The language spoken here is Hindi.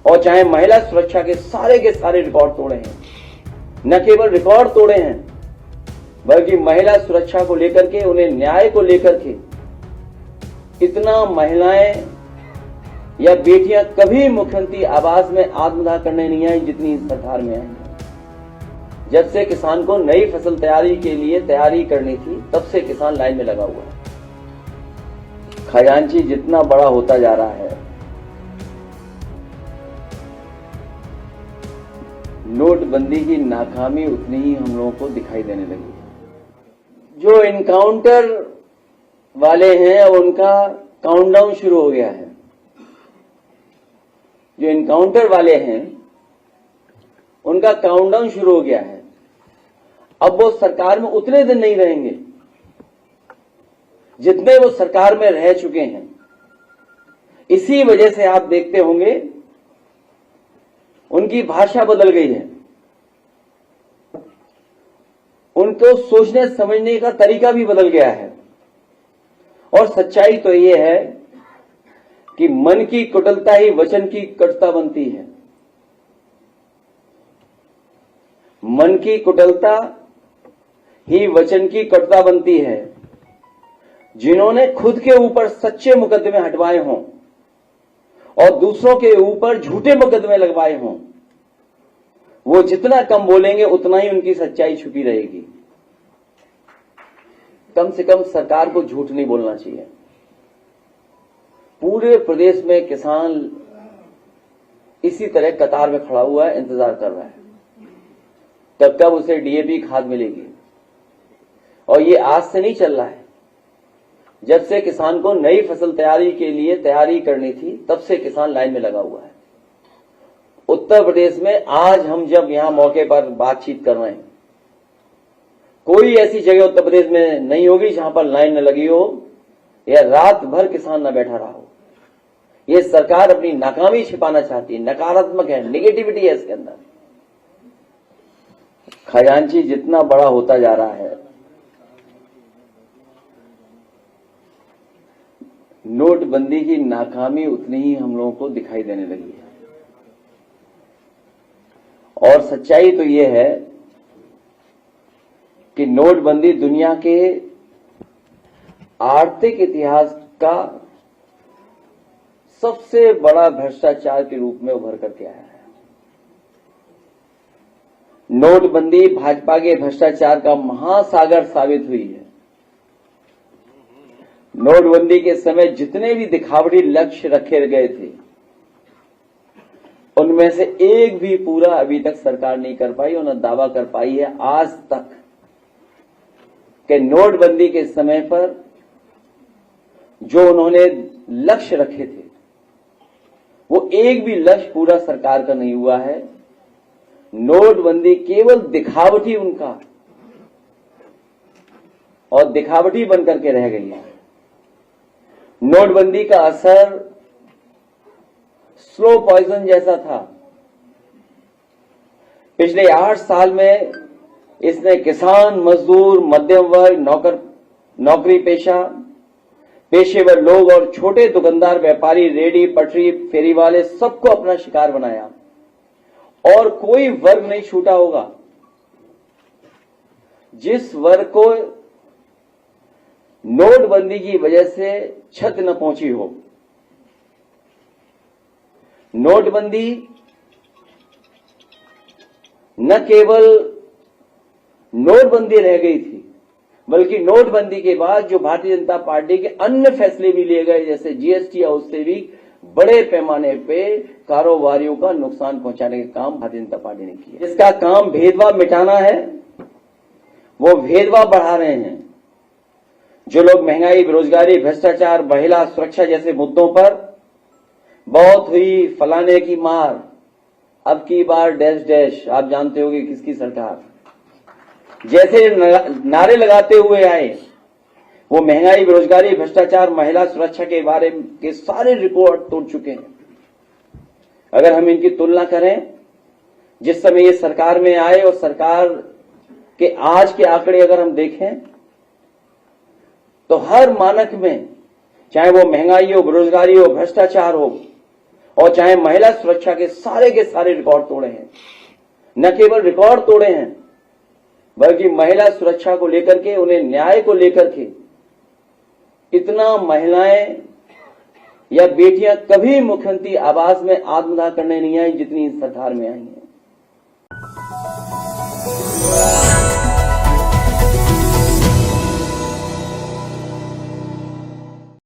और चाहे महिला सुरक्षा के सारे रिकॉर्ड तोड़े हैं। न केवल रिकॉर्ड तोड़े हैं बल्कि महिला सुरक्षा को लेकर के, उन्हें न्याय को लेकर के इतना महिलाएं या बेटियां कभी मुख्यमंत्री आवास में आत्मदाह करने नहीं आई जितनी इस सरकार में आई। जब से किसान को नई फसल तैयारी के लिए तैयारी करनी थी तब से किसान लाइन में लगा हुआ है। खजांची जितना बड़ा होता जा रहा है, नोटबंदी की नाकामी उतनी ही हम लोगों को दिखाई देने लगी है। जो इनकाउंटर वाले हैं उनका काउंटडाउन शुरू हो गया है। जो इनकाउंटर वाले हैं उनका काउंटडाउन शुरू हो गया है। अब वो सरकार में उतने दिन नहीं रहेंगे जितने वो सरकार में रह चुके हैं। इसी वजह से आप देखते होंगे उनकी भाषा बदल गई है, उनको सोचने समझने का तरीका भी बदल गया है। और सच्चाई तो ये है कि मन की कुटिलता ही वचन की कटुता बनती है। मन की कुटिलता ही वचन की कटुता बनती है। जिन्होंने खुद के ऊपर सच्चे मुकदमे हटवाए हों और दूसरों के ऊपर झूठे मुकदमे लगवाए हों, वो जितना कम बोलेंगे उतना ही उनकी सच्चाई छुपी रहेगी। कम से कम सरकार को झूठ नहीं बोलना चाहिए। पूरे प्रदेश में किसान इसी तरह कतार में खड़ा हुआ है, इंतजार कर रहा है तब कब उसे डीएपी खाद मिलेगी। और ये आज से नहीं चल रहा है, जब से किसान को नई फसल तैयारी के लिए तैयारी करनी थी तब से किसान लाइन में लगा हुआ है। उत्तर प्रदेश में आज हम जब यहां मौके पर बातचीत कर रहे हैं, कोई ऐसी जगह उत्तर प्रदेश में नहीं होगी जहां पर लाइन न लगी हो या रात भर किसान न बैठा रहा हो। ये सरकार अपनी नाकामी छिपाना चाहती है, नकारात्मक है, नेगेटिविटी है इसके अंदर। खजांची जितना बड़ा होता जा रहा है, नोटबंदी की नाकामी उतनी ही हम लोगों को दिखाई देने लगी है। और सच्चाई तो ये है कि नोटबंदी दुनिया के आर्थिक इतिहास का सबसे बड़ा भ्रष्टाचार के रूप में उभर करके आया है। नोटबंदी भाजपा के भ्रष्टाचार का महासागर साबित हुई है। नोटबंदी के समय जितने भी दिखावटी लक्ष्य रखे गए थे उनमें से एक भी पूरा अभी तक सरकार नहीं कर पाई और न दावा कर पाई है आज तक कि नोटबंदी के समय पर जो उन्होंने लक्ष्य रखे थे वो एक भी लक्ष्य पूरा सरकार का नहीं हुआ है। नोटबंदी केवल दिखावटी उनका और दिखावटी बनकर के रह गई है। नोटबंदी का असर स्लो पॉइजन जैसा था। पिछले 8 साल में इसने किसान, मजदूर, मध्यम वर्ग, नौकरी पेशेवर लोग और छोटे दुकानदार, व्यापारी, रेडी पटरी, फेरी वाले सबको अपना शिकार बनाया और कोई वर्ग नहीं छूटा होगा जिस वर्ग को नोटबंदी की वजह से छत न पहुंची हो। नोटबंदी न केवल नोटबंदी रह गई थी बल्कि नोटबंदी के बाद जो भारतीय जनता पार्टी के अन्य फैसले भी लिए गए, जैसे जीएसटी, और उससे भी बड़े पैमाने पे कारोबारियों का नुकसान पहुंचाने का काम भारतीय जनता पार्टी ने किया। जिसका काम भेदभाव मिटाना है वो भेदभाव बढ़ा रहे हैं। जो लोग महंगाई, बेरोजगारी, भ्रष्टाचार, महिला सुरक्षा जैसे मुद्दों पर बहुत हुई फलाने की मार, अब की बार डैश डैश, आप जानते होंगे किसकी सरकार, जैसे नारे लगाते हुए आए, वो महंगाई, बेरोजगारी, भ्रष्टाचार, महिला सुरक्षा के बारे के सारे रिकॉर्ड तोड़ चुके हैं। अगर हम इनकी तुलना करें जिस समय ये सरकार में आए और सरकार के आज के आंकड़े अगर हम देखें तो हर मानक में, चाहे वो महंगाई हो, बेरोजगारी हो, भ्रष्टाचार हो और चाहे महिला सुरक्षा के सारे रिकॉर्ड तोड़े हैं। न केवल रिकॉर्ड तोड़े हैं, बल्कि महिला सुरक्षा को लेकर के, उन्हें न्याय को लेकर के इतना महिलाएं या बेटियां कभी मुख्यमंत्री आवास में आत्मदाह करने नहीं आई जितनी इस सरकार में आई हैं।